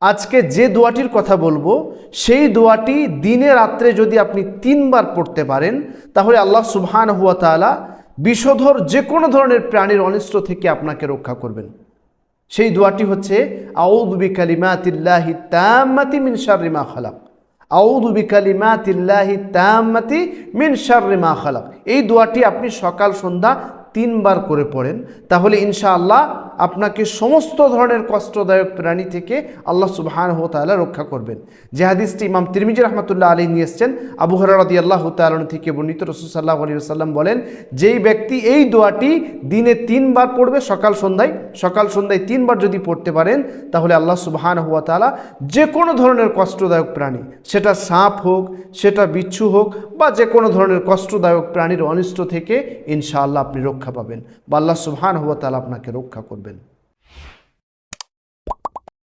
আজকে যে দোয়াটির কথা বলবো সেই দোয়াটি দিনে রাত্রে যদি আপনি 3 বার পড়তে পারেন তাহলে আল্লাহ সুবহানাহু ওয়া তাআলা বিষধর যে কোনো ধরনের প্রাণীর অনিষ্ট থেকে আপনাকে রক্ষা করবেন। সেই দোয়াটি হচ্ছে আউযু বিকালিমাতিল্লাহি তাম্মাতি মিন শাররি মা খালাক। আউযু বিকালিমাতিল্লাহি তাম্মাতি মিন শাররি মা খালাক। এই দোয়াটি আপনি সকাল সন্ধ্যা 3 বার করে পড়েন, তাহলে ইনশাআল্লাহ আপনাকে সমস্ত ধরনের কষ্টদায়ক প্রাণী থেকে আল্লাহ সুবহানাহু ওয়া তাআলা রক্ষা করবেন। যে হাদিসটি ইমাম তিরমিজি রাহমাতুল্লাহ আলাইহি নিয়ে এসেছেন, আবু হুরায়রা রাদিয়াল্লাহু তাআলা থেকে বর্ণিত, রাসূল সাল্লাল্লাহু আলাইহি ওয়াসাল্লাম বলেন, যেই ব্যক্তি এই দোয়াটি দিনে 3 বার পড়বে সকাল সন্ধ্যায় 3 বার যদি পড়তে পারেন তাহলে আল্লাহ সুবহানাহু ওয়া তাআলা যে কোনো ধরনের কষ্টদায়ক প্রাণী, সেটা সাপ হোক, সেটা বিচ্ছু হোক, বা যে কোনো ধরনের কষ্টদায়ক প্রাণীর অনিষ্ট থেকে ইনশাআল্লাহ আপনি রক্ষা পাবেন বা আল্লাহ সুবহানাহু ওয়া তাআলা আপনাকে রক্ষা করবেন।